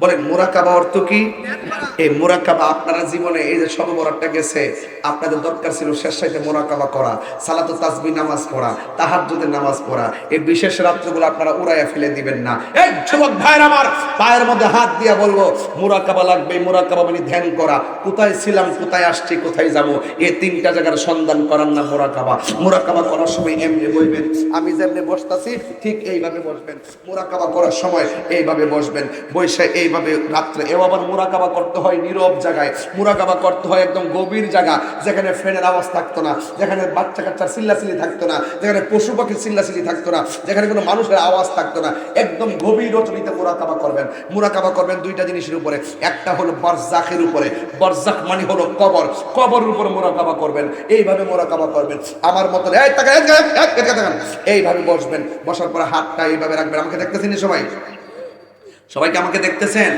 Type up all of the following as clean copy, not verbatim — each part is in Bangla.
বলেন মুরাকাবা অর্থ কি? এই মুরাকাবা আপনারা জীবনে এই যে শবে বরাতটা গেছে, আপনাদের দরকার ছিল শেষ রাতে মুরাকাবা করা, সালাতুত তাসবিহ নামাজ পড়া, তাহাজ্জুদের নামাজ পড়া। এই বিশেষ রাতগুলো আপনারা উড়াইয়া ফেলে দিবেন না। এই যুবক ভাইরা আমার, পায়ের মধ্যে হাত দিয়া বলবো মুরাকাবা লাগবে। মুরাকাবা মানে ধ্যান করা। কোথায় ছিলাম, কোথায় আসছি, কোথায় যাব, এই তিনটা জায়গার সন্ধান করার নাম মুরাকাবা। মুরাকাবা করার সময় এমনি বসবেন, আমি যেমনি বসতাছি ঠিক এইভাবে বসবেন। মুরাকাবা করার সময় এইভাবে বসবেন, বসে এইভাবে রাত্রে। এও আবার মুরাকাবা করতে হয় নীরব জায়গায়, মুরাকাবা করতে হয় একদম গভীর জায়গা, যেখানে ফ্যানের আওয়াজ থাকতো না, যেখানে বাচ্চা কাচ্চার চিল্লাচিল্লি থাকতো না, যেখানে পশু পাখির চিল্লাচিল্লি থাকতো না, যেখানে কোনো মানুষের আওয়াজ থাকতো না। একদম গভীর রজনীতে মুরাকাবা করবেন। মুরাকাবা করবেন দুইটা জিনিসের উপরে, একটা হলো বারজাখের উপরে। বারজাখ মানে হলো কবর, কবরের উপরে মুরাকাবা করবেন। এইভাবে মুরাকাবা করবেন, আমার মতন এইভাবে বসবেন। বসার পরে হাতটা এইভাবে রাখবেন। আমাকে দেখতেছেন সবাই? সবাইকে আমাকে দেখতেছেন?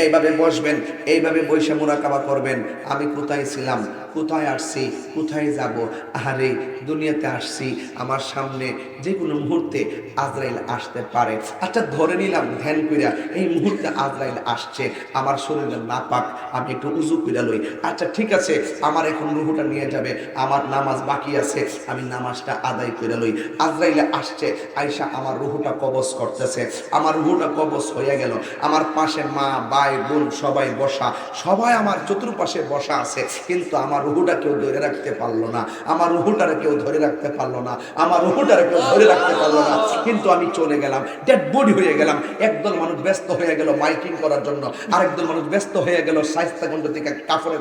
এইভাবে বসবেন, এইভাবে বসে মুরাকাবা করবেন। আমি কোথায় ছিলাম, কোথায় আসছি, কোথায় যাব। আরে দুনিয়াতে আসছি, আমার সামনে যে কোনো মুহূর্তে আজরাইল আসতে পারে। আচ্ছা ধরে নিলাম ধ্যান কইরা এই মুহূর্তে আজরাইল আসছে, আমার শরীরে নাপাক, আমি একটু উজু কইরা লই। আচ্ছা ঠিক আছে, আমার এখন রুহুটা নিয়ে যাবে, আমার নামাজ বাকি আছে, আমি নামাজটা আদায় কইরা লই। আজরাইল আসছে, আয়সা আমার রুহুটা কবজ করতেছে। আমার রুহুটা কবজ হয়ে গেল। আমার পাশে মা, ভাই, বোন সবাই বসা, সবাই আমার চতুর্পাশে বসা আছে, কিন্তু আমার রুহুটা কেউ ধরে রাখতে পারলো না। আমার রুহুটারে কেউ ধরে রাখতে পারলো না। আমার রুহুটারে কেউ ধরে রাখতে পারলো না। কিন্তু আমি চলে গেলাম, ডেড বডি হয়ে গেলাম। একদল মানুষ ব্যস্ত হয়ে গেল মাইকিং করার জন্য, আরেকদল মানুষ ব্যস্ত হয়ে গেল শায়েস্তাগঞ্জ থেকে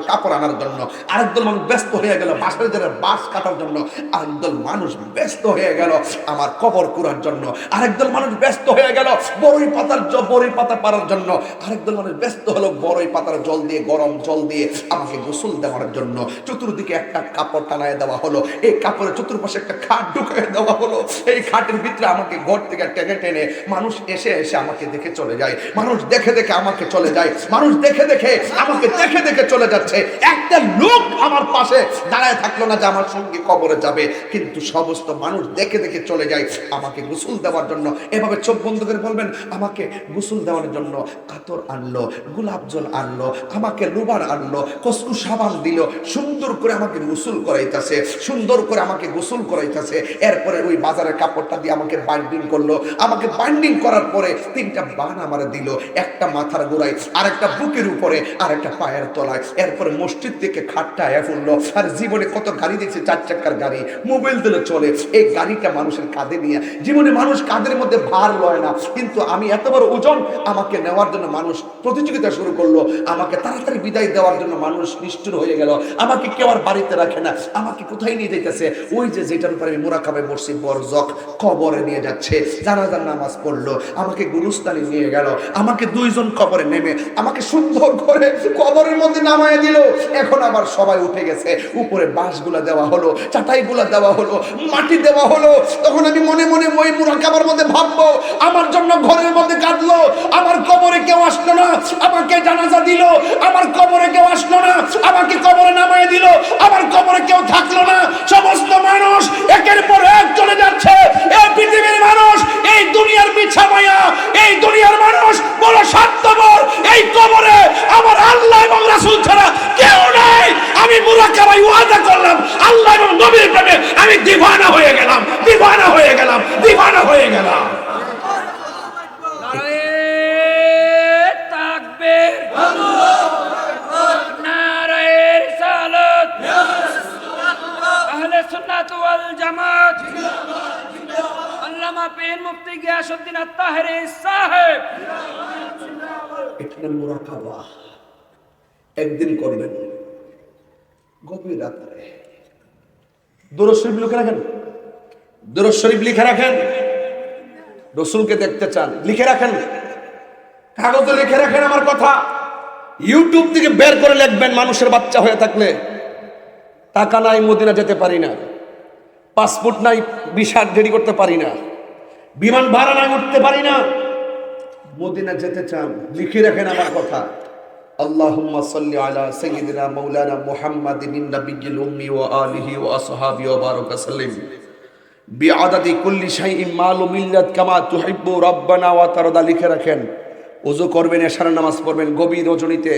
কাপড় আনার জন্য, আরেকদল মানুষ ব্যস্ত হয়ে গেল বাঁশের জন্য বাঁশ কাটার জন্য, আরেকদল মানুষ ব্যস্ত হয়ে গেল আমার কবর কুড়ার জন্য, আরেকদল মানুষ ব্যস্ত হয়ে গেল বড়ই পাতা পাড়ার জন্য, আরেকদল মানুষ ব্যস্ত হলো বড়ই পাতার জল দিয়ে, গরম জল দিয়ে আমাকে গোসল দেওয়ার জন্য। চতুর্দিকে একটা কাপড় টানায় দেওয়া হলো, এই কাপড়ের চতুর্পাশে একটা খাট ঢুকিয়ে দেওয়া হলো। এই খাটের ভিতরে আমাকে ঘর থেকে টেনে টেনে মানুষ এসে এসে আমাকে দেখে চলে যায়, মানুষ দেখে দেখে আমাকে চলে যায়, মানুষ দেখে দেখে আমাকে দেখে দেখে চলে যাচ্ছে। একটা লোক আমার পাশে দাঁড়ায় থাকলো না যে আমার সঙ্গে কবরে যাবে, কিন্তু সমস্ত মানুষ দেখে দেখে চলে যায় আমাকে গোসল দেওয়ার জন্য। এভাবে চোখ বন্ধ করে বলবেন, আমাকে গোসল দেওয়ার জন্য আতর আনলো, গোলাপ জল আনলো, আমাকে লোবার আনলো, কসকু সাবান দিল, সুন্দর করে আমাকে গোসল করাইতেছে, সুন্দর করে আমাকে গোসল করাইতেছে। এরপরে ওই বাজারের কাপড়টা দিয়ে আমাকে বাইন্ডিং করলো, আমাকে বাইন্ডিং করার পরে তিনটা বান আমার দিল, একটা মাথার গোড়ায়, আর একটা বুকের উপরে, আর একটা পায়ের তলায়। এরপরে মসজিদ থেকে খাটটা ফুললো। আর জীবনে কত গাড়ি দেখছে, 4 চাকার গাড়ি, মোবাইল দিলে চলে, এই গাড়িটা মানুষের কাঁধে নিয়ে, জীবনে মানুষ কাঁধের মধ্যে ভার লয় না, কিন্তু আমি এত বড় ওজন, আমাকে নেওয়ার জন্য মানুষ প্রতিযোগিতা শুরু করলো, আমাকে তাড়াতাড়ি বিদায় দেওয়ার জন্য মানুষ নিষ্ঠুর হয়ে গেল, আমাকে কেউ আর বাড়িতে রাখে না, আমাকে কোথায় নিয়ে যাইতেছে? ওই যে যেটার উপরে আমি মুরাকাবায় বসছি, বরজখ, কবরে নিয়ে যাচ্ছে। জানাজার নামাজ পড়লো, আমাকে গুরুস্থানে নিয়ে গেল, আমাকে 2 জন কবরে নেমে আমাকে সুন্দর করে কবরের মধ্যে নামায় দিল। এখন আবার সবাই উঠে গেছে, উপরে বাঁশগুলা দেওয়া হলো, চাটাইগুলা দেওয়া হলো, মাটি দেওয়া হলো। তখন আমি মনে মনে ওই মুরাকাবার মধ্যে ভাববো, আমার জন্য ঘরের মধ্যে কাঁদলো, আমার কবরে কেউ আসলো না, আমাকে জানাজা দিল, আমার কবরে কেউ আসলো না, আমাকে কবরে নামায় দিল, আমার কবরে কেউ থাকলো না। সমস্ত মানুষ একের পর এক চলে যাচ্ছে। এই পৃথিবীর মানুষ, এই দুনিয়ার বিছামায়া, এই দুনিয়ার মানুষ বড় স্বার্থপর। এই কবরে আমার আল্লাহ এবং রাসূল ছাড়া কেউ নাই। আমি মুরাকাবায় ওয়াদা করলাম, আল্লাহ এবং নবীর প্রেমে আমি দিওয়ানা হয়ে গেলাম, দিওয়ানা হয়ে গেলাম, দিওয়ানা হয়ে গেলাম। সুন্নাত ওয়াল জামাত আল্লামা পীর মুফতি গিয়াসউদ্দিন আত-তাহেরি সাহেব। এটা মুরাকাবা একদিন করবেন গভীর রাতে। দুরূদ শরীফ লিখে রাখেন, দুরূদ শরীফ লিখে রাখেন। রাসূলকে দেখতে চান, লিখে রাখেন, কাগজে লিখে রাখেন আমার কথা। ইউটিউব থেকে বের করে লিখবেন। মানুষের বাচ্চা হয়ে থাকলে টাকা নাই, মদিনা যেতে পারি না, পাসপোর্ট নাই, ভিসা রেডি করতে পারি না, বিমান ভাড়া নাই, উঠতে পারি না, মদিনা যেতে চান, লিখে রাখেন আমার কথা। আল্লাহুম্মা সাল্লি আলা সাইয়্যিদিনা মাওলানা মুহাম্মাদিন নাবিয়্যিল উম্মি ওয়া আলিহি ওয়া আসহাবিহি ওয়া বারাকা সাল্লিম বিআদাদি কুল্লি শাইইন মালুমিল্লাত কামা তুহিব্বু রাব্বানা ওয়া তারদা। লিখে রাখেন। ওযু করবেন, এশার নামাজ পড়বেন, গভীর রজনীতে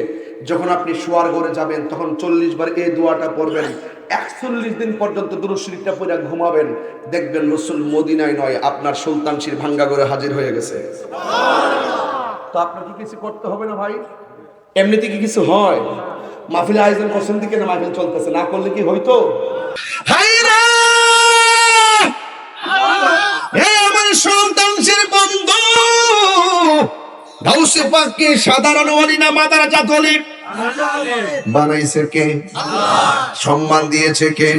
যখন আপনি শোয়ার ঘরে যাবেন তখন 40 বার এই দোয়াটা পড়বেন, 41 দিন পর্যন্ত দুরূদ শরীফটা পড়ে ঘুমাবেন, দেখবেন রাসূল মদিনায় নয় আপনার সুলতানশীর ভাঙ্গা ঘরে হাজির হয়ে গেছে। সুবহানাল্লাহ। তো আপনার কি কিছু করতে হবে না ভাই? এমনিতে কি কিছু হয়? মাহফিল আয়োজন করছেন দিকে না, মাহফিল চলতেছে, না করলে কি হইতো? হায়রে এই আমার সুলতানশীর বন্ধু গাউসে পাককে সাধারণ ওলি না মাদারাজাত ওলি বানাইছে কে? সম্মান দিয়েছে কে?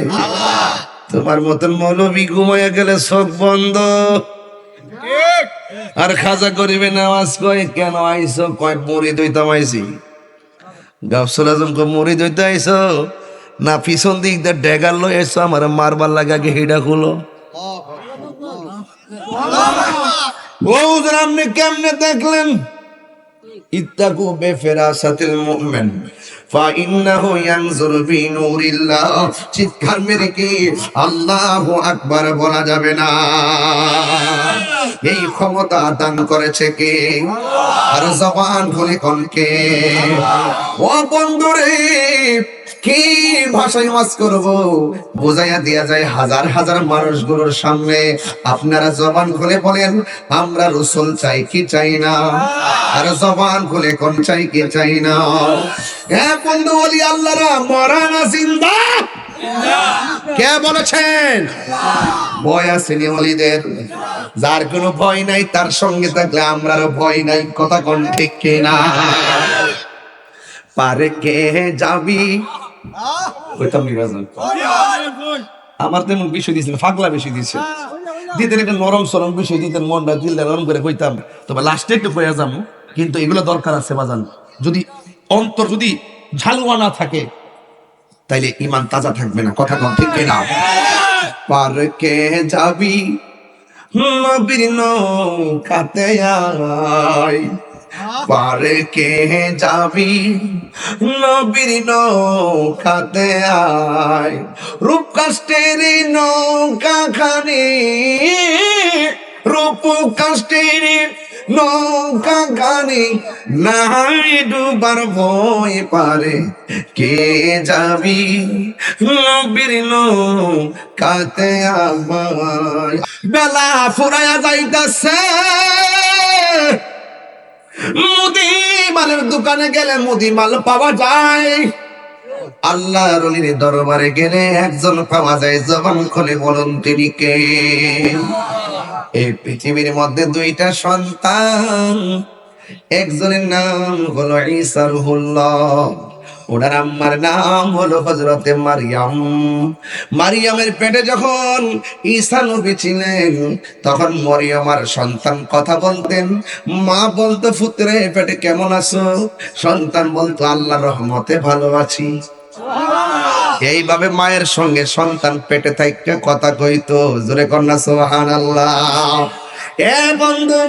তোমার মতন মৌলবী ঘুমাইয়া গেলে চোখ বন্ধ আর খাজা করিবে নামাজ কয় কেন আইছো? কয় মুড়ি দইতাম আইছি। গাউসুল আজম কয় মুড়ি দইতে আইছো না পিছন দিক দিয়ে ডেগার লই আইছো আমার মারবার লাগা আগে হিডা খুলো। ও হুজুর আপনি কেমনে দেখলেন? ইত্তাকু বিফিরাসাতিল মুমিন ফাইন্নাহু ইয়ানজুরু বিনুরিল্লাহ। চিৎকার মেরে কি আল্লাহু আকবার বলা যাবে না? এই ক্ষমতা দান করেছে কে? আর জবান খুলে কোন কে? ও বন্ধুরে কি ভাষায় ওয়াজ করব বুঝাইয়া দিয়া যায় হাজার হাজার মানুষগুলোর সামনে। আপনারা জবান খুলে বলেন আমরা রাসূল চাই কি চাই না? আর জবান খুলে কোন চাই কি চাই না? হ্যাঁ বন্ধু ওলি আল্লাহরা মরা না জিন্দা? কে বলেছেন? ভয় আসেনি ওলিদের? যার কোনো ভয় নাই তার সঙ্গে থাকলে আমরারও ভয় নাই। কথা কোন ঠিক কিনা? পারে কে যাবি কইতাম নি বাজান আমার তেমন বিষয় দিয়েছিল, ফাগলা বিষয় দিয়েছে দিতেন, একটা নরম সরম বিষয় দিতেন, মনটা দিলটা নরম করে কইতাম, তবে লাস্টে একটু কইয়া যাবো। কিন্তু এগুলো দরকার আছে বাজান, যদি অন্তর যদি ঝালুয়া না থাকে তাইলে ইমান তাজা থাকবে না। কথা কোন ঠিক কিনা? পারে কে যাবি নবীর নৌকাতে আয়, পারে কে যাবি নবীর নৌকাতে আয়, রূপ কাষ্টের নৌকা খানি, রূপ কাষ্টের নৌকা খানি নাই ডুবার ভয়, পারে কে যাবি নবীর নৌকাতে আয়। বেলা ফুরাইয়া যাইতাছে, মুদি মালের দোকানে গেলে মুদি মাল পাওয়া যায়, আল্লাহর ওলির দরবারে গেলে একজন পাওয়া যায়। জবান খুলে বলুন তিনি কে? এই পৃথিবীর মধ্যে দুইটা সন্তান, একজনের নাম হলো ঈসা রূহুল্লাহ, ওনার আম্মার নাম হলো হযরতে মারিয়াম। মারিয়ামের পেটে যখন ঈসা নবী ছিলেন তখন মরিয়মার সন্তান কথা বলতেন, মা বলতো পুত্রে পেটে কেমন আছো? সন্তান বলতো আল্লাহর রহমতে ভালো আছি। এইভাবে মায়ের সঙ্গে সন্তান পেটে থাইকা কথা কইতো। জোরে কন্যা সুবহানাল্লাহ। এ বন্ধু,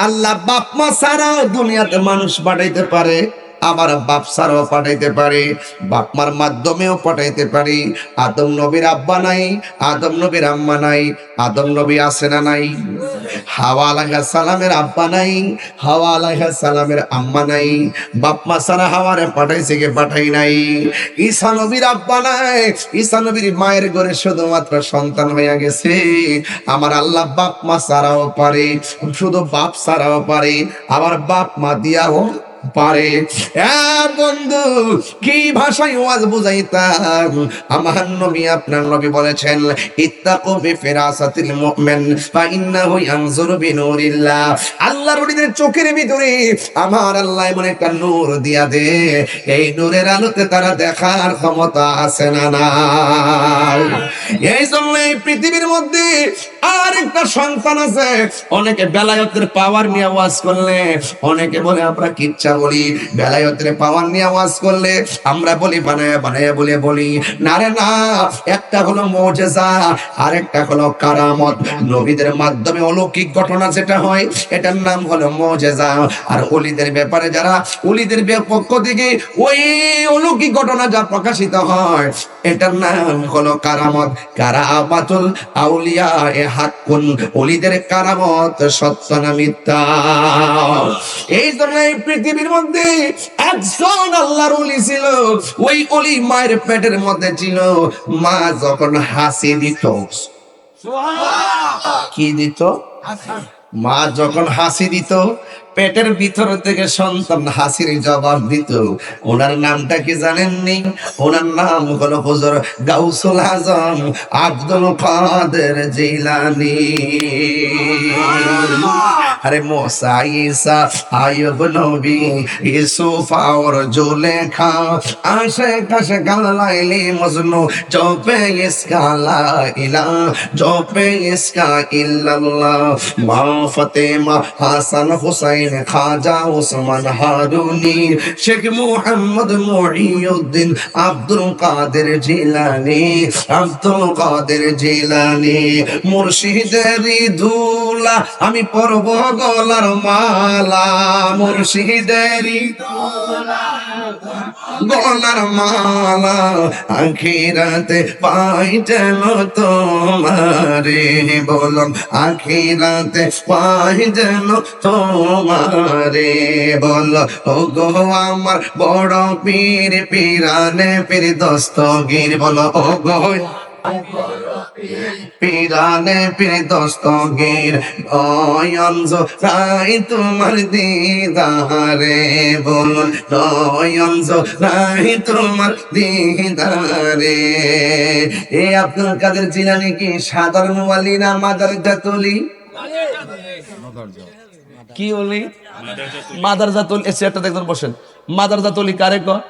আল্লাহ বাপ মা ছাড়াও দুনিয়াতে মানুষ পাঠাইতে পারে, আবার বাপ ছাড়াও পাঠাইতে পারে, বাপ মার মাধ্যমেও পাঠাইতে পারি। আদম নবীর আব্বা নাই, আদম নবীর আম্মা নাই, আদম নবী আছে না নাই? হাওয়া আলাইহিস সালামের আব্বা নাই, হাওয়া আলাইহিস সালামের আম্মা নাই, বাপ মা ছাড়া হাওয়ারে পাঠাইছে কে? পাঠাই নাই। ঈসা নবীর আব্বা নাই, ঈসা নবীর মায়ের ঘরে শুধুমাত্র সন্তান হইয়া গেছে। আমার আল্লাহ বাপ মা ছাড়াও পারে, শুধু বাপ ছাড়াও পারে, আবার বাপ মা দিয়াও পারে। বন্ধু কি ভাষায় ওয়াজ বুঝাইতাম? আমার নবী আপনার নবী বলেছেন ইত্তাকু বিফিরাসাতিল মুমিন ফাইন্নাহু ইয়ানজুরু বিনুরিল্লাহ। আল্লাহর ওলিদের চোখের ভিতরে আমার আল্লাহ এমন একটা নূর দিয়া দে, এই নূরের আলোতে তারা দেখার ক্ষমতা আছে না নাই? এই জন্য এই পৃথিবীর মধ্যে আর একটা সন্তান আছে। অনেকে বেলায়েতের পাওয়ার নিয়ে ওয়াজ করলে অনেকে বলে আমরা কিচ্ছা আইসা বলি, বেলায়েতের পাওয়ার নিয়ে আওয়াজ করলে আমরা বলি বানায়া বানায়া বলি না রে না, একটা হলো মুজিজা, আরেকটা হলো কারামত। নবীদের মাধ্যমে অলৌকিক ঘটনা যেটা হয় এটার নাম হলো মুজিজা। আর ওলিদের ব্যাপারে যারা ওলিদের পক্ষ থেকে ওই অলৌকিক ঘটনা যা প্রকাশিত হয় এটার নাম হলো কারামত। কারামাতুল আউলিয়া এ হাক্কুন, ওলিদের কারামত সত্য না মিথ্যা। এই জন্য এই পৃথিবীর মধ্যে একজন আল্লাহর ওলি ছিল, ওই ওলি মায়ের পেটের মধ্যে ছিল। মা যখন হাসি দিত, কি দিত? মা যখন হাসি দিত, পেটের ভিতর থেকে সন্তান হাসির জবাব দিত। ওনার নামটা কি জানেননি? ওনার নাম হলো হুজুর গাউসুল আজম আব্দুল কাদের জিলানী। আরে মুসা ঈসা আইয়ুব নবী ইউসুফ আর জুলেখা আশে কাশে গালাইলি মজনু জপে ইসকা লা ইলাহা জপে ইসকা ইল্লাল্লাহ। মা ফাতেমা হাসান হুসাইন খাজা ওসমান হারুনি শেখ মুহাম্মদ মুঈউদ্দিন আব্দুল কাদের জিলানী আব্দুল কাদের জিলানী। মুর্শিদেরই ধুলা আমি পরব গলার মালা, মুর্শিদেরই গলার মালা আখিরাতে পাইতেন তোমারে। বলুন আখিরাতে পাইতেন তোমারে। বল ও গো আমার বড় পীর পিরানে পীর দস্তগীর। বলো ও গো পিরানে পীর দস্তগীর নয়ন জোড়াই তোমার দিদারে। বলুন নয়ন জোড়াই তোমার দিদারে। এ আব্দুল কাদের জিলানী কি সাধারণ ওয়ালি না মাদারজাত ওলি? কি ওলি? মাদারজাত ওলি। এসে একটা দেখুন, বসেন। মাদারজাত ওলি কারে কয়?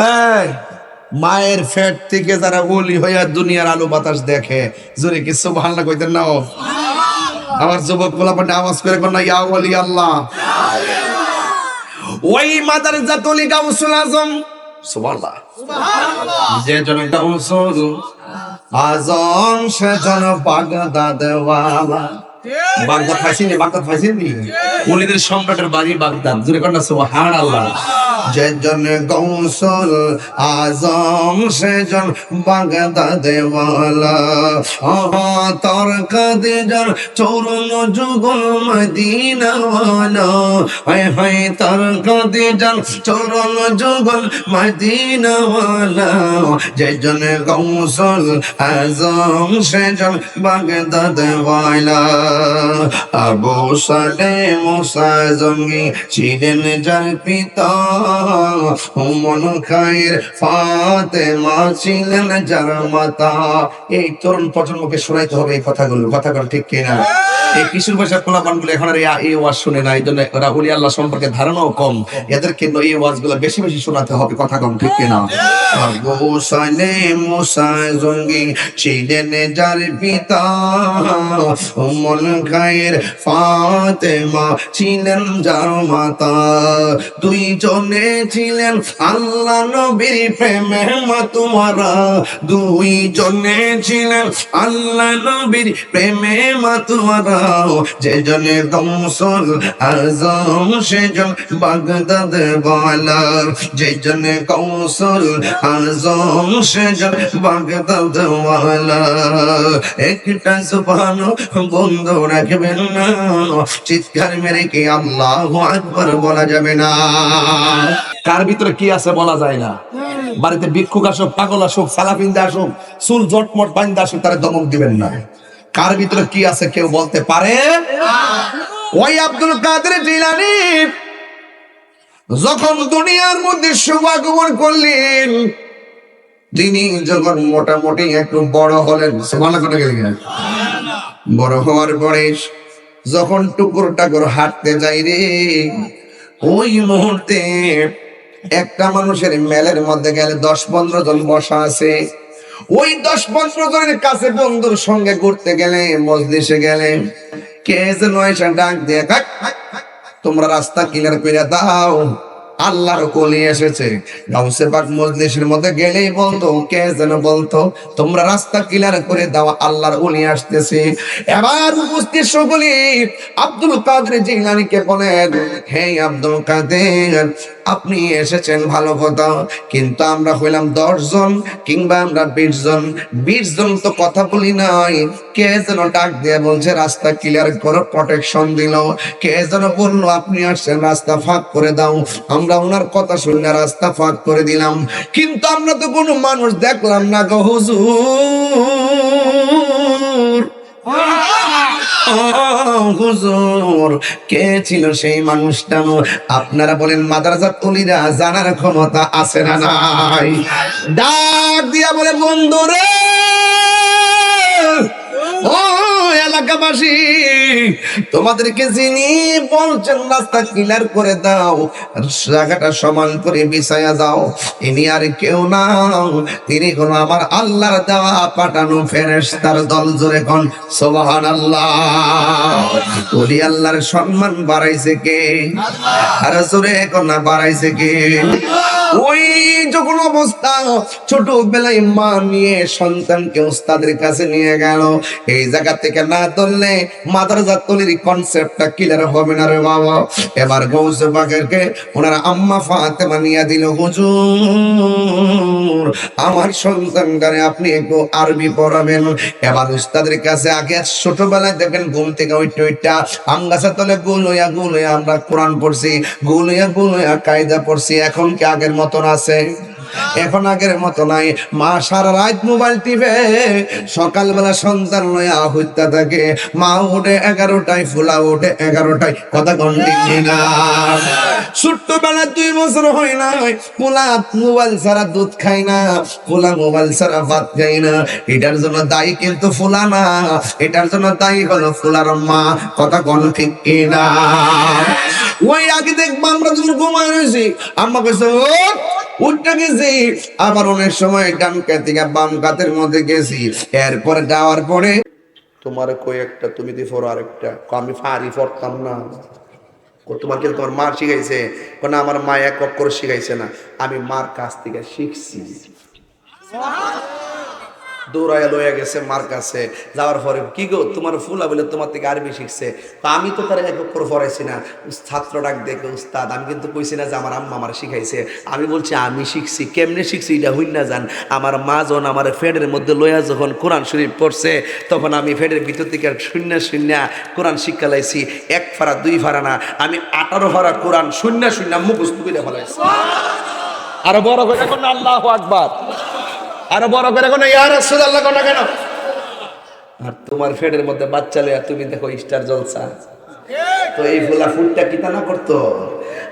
এই মায়ের ফেট থেকে যারা ওলি হইয়া দুনিয়ার আলো বাতাস দেখে, জোরে কি সুবহানাল্লাহ কইতেন না? আমার যুবক পোলাপানে আওয়াজ করে কোন ইয়া ওলি আল্লাহ। ওই মাদারজাত ওলি গাউসুল আজম, সুবহানাল্লাহ, যে জন গাউসুল আজম সে জন বাগদাদ ওয়ালা। বাগদাদ ফাইসিনি, বাগদাদ ফাইসিনি, ওলিদের সম্রাটের বাড়ি বাগদাদ। জোরে কোন সুবহানাল্লাহ। যে জন গাউসুল আজম সে জন বাগদাদ ওয়ালা। তোর কাদের চরণ যুগল মদিনা ওয়ালা। হায় হায় তোর কাদের চরণ যুগল মদিনা ওয়ালা। যে জন গাউসুল আজম সে জন বাগদাদ ওয়ালা। আবু সালেহ মুসা জঙ্গি ছিলেন যার পিতা, উম্মুল খায়র ফাতেমা ছিলেন যার মাতা। এই তরুণ প্রজন্মকে শোনাইতে হবে এই কথাগুলো, কথাগুলো ঠিক কিনা? এই কিশোর বয়সের পোলাপানগুলো এখন আর এই ওয়াজ শুনে না, এই জন্য ওরা ওলি আল্লাহ সম্পর্কে ধারণাও কম। এদেরকে এই ওয়াজগুলো বেশি বেশি শোনাতে হবে, কথা কম, ঠিক কিনা? আবু সালেহ মুসা জঙ্গি ছিলেন যার পিতা, উম্মুল খায়র ফাতেমা ছিলেন যার মাতা। দুই জনে ছিলেন আল্লাহ নবীর প্রেমে মাতোয়ারা। দুই জনে ছিলেন আল্লাহ নবীর প্রেমে মাতোয়ারা। যে জনে গাউসুল আজম সে জন বাগদাদ ওয়ালা। যে জনে গাউসুল আজম সে জন বাগদাদ ওয়ালা। একটা সুবহান বন্ধ রাখবেন না, চিৎকার মেরে কি আল্লাহু আকবার বলা যাবে না। কার ভিতরে কি আছে বলা যায় না। বাড়িতে ভিক্ষুক আসুক, পাগল আসুক, সালাফিন্দা আসুক, চুল জটমট বান্দা আসুক, তারা দমক দিবেন না। কার ভিতরে কি আছে কেউ বলতে পারে? ওই আব্দুল কাদের জিলানী যখন দুনিয়ার মধ্যে শুভাগমন করলেন, তিনি যখন মোটামুটি একটু বড় হলেন, বড় হওয়ার পরে যখন টুকুর টাকুর হাঁটতে যাই রে, ওই মুহূর্তে একটা মানুষের মেলের মধ্যে গেলে 10-15 জন বসা আছে। ওই 10-15 জনের কাছে বন্ধুর সঙ্গে ঘুরতে গেলে, মজলিসে গেলে, কে যেন এসে ডাক দিয়ে, তোমরা রাস্তা ক্লিয়ার করে দাও। আল্লাহর কলি এসেছে, গাউসে পাক মজলিসের মধ্যে গেলেই বলতো, কে যেন বলতো, তোমরা রাস্তা ক্লিয়ার করে দাও, আল্লাহর ওলি আসতেছে। এবার উপস্থিত সকলে আব্দুল কাদের জিলানীকে বলেন, হে আব্দুল কাদের, আপনি এসেছেন ভালো কথা, কিন্তু আমরা হইলাম 10 জন কিংবা আমরা 20 জন, 20 জন তো কথা বলি নাই। কে যেন ডাক দিয়ে বলছে রাস্তা ক্লিয়ার করো, প্রোটেকশন দিল। কে যেন বললো আপনি আসছেন রাস্তা ফাঁক করে দাও। আমরা ওনার কথা শুনে রাস্তা ফাঁক করে দিলাম, কিন্তু আমরা তো কোনো মানুষ দেখলাম না গো হুজুর। হুজুর, কে ছিল সেই মানুষটা? আপনারা বলেন মাদ্রাসার তলিরা জানার ক্ষমতা আছে না নাই? ডাক দিয়া বলে, বন্ধু রে, ও এলাকাবাসী, তোমাদেরকে যিনি বলছেন রাস্তা ক্লিয়ার করে দাও, জায়গাটা সমান করে বিছায়া দাও, ইনি আর কেউ না, তিনি হলো আমার আল্লাহর দেওয়া পাঠানো ফেরেশতার দল। জোরে কোন সুবহানাল্লাহ। ওলি আল্লাহর সম্মান বাড়াইছে কে? আর জোরে কোন না বাড়াইছে কে? ওই যখন অবস্থা, ছোটবেলায় মা নিয়ে সন্তানকে উস্তাদের কাছে নিয়ে গেল, এই জায়গা থেকে না ধরলে মাদ্রাসার তলির কনসেপ্টটা ক্লিয়ার হবে না রে বাবা। এবার গৌসে পাকেরকে ওনার আম্মা ফাতেমা নিয়ে দিল, হুজুর আমার সন্তানটারে আপনি একটু আরবি পড়াবেন। এবার উস্তাদের কাছে আগে ছোটবেলায় দেখেন ঘুম থেকে ওইটা আম গাছের তলে গুলইয়া গুলইয়া আমরা কোরআন পড়ছি, গুলইয়া গুলইয়া কায়দা পড়ছি। এখন কি আগের মতন আছে? এখন আগের মতো নাই। মা সারা রাত মোবাইল টিপে, সকালবেলা সন্তান লইয়া হইতা থাকে। মা ওঠে 11টায়, ফুলা ওঠে 11টায়, কথা কন্টিনিউ না। ছোট্টবেলা 2 বছর হয় না, ফুলা মোবাইল ছাড়া দুধ খায় না, ফুলা মোবাইল ছাড়া ভাত খায় না। এটার জন্য দায়ী কিন্তু ফুলা না, এটার জন্য দায়ী হলো ফুলার মা, কথা কোন ঠিক কিনা? ওই আগে দেখবো আমরা যখন ঘুমায় রয়েছি, আম্মা কইছে উঠতে গেছি, আবার অনেক সময় ডান কাত থেকে বাম কাতের মধ্যে গেছি। এরপরে যাওয়ার পরে তোমার কই একটা, তুমি দি ফোর আরেকটা, আমি ফারি পড়তাম না। তোমার কি তোমার মা শিখাইছে? না, আমার মা এক অক্ষর শিখাইছে না, আমি মার কাছ থেকে শিখছি। দৌড়াইয়া লইয়া গেছে মার কাছে, যাওয়ার পরে কি গো তোমার ফুলা বলে তোমার থেকে আরবি শিখছে। তো আমি তো তার এক অক্ষর পড়াইছি না। ছাত্র ডাক দেখে, উস্তাদ আমি কিন্তু কইছি না যে আমার আম্মা আমার শিখাইছে, আমি বলছি আমি শিখছি। কেমনে শিখছি এটা হইন না জান, আমার মা যখন আমার ফেডের মধ্যে লইয়া যখন কোরআন শরীফ পড়ছে, তখন আমি ফেডের ভিতর থেকে শূন্য শূন্য কোরআন শিক্ষা লাইছি। 1 ফারা 2 ফারা না, আমি 18 ফারা কোরআন শূন্য শূন্য মুখস্থ করে ফেলাইছি। আরো বড় করে এখন আল্লাহু আকবার, আরো বড় করে কোনো ইয়া রাসূলুল্লাহ কোন কেন? আর তোমার ফেডের মধ্যে বাচ্চা লইয়া তুমি দেখো স্টার জলসা। তো এই ফুলা ফুটটা কিতা না করতো?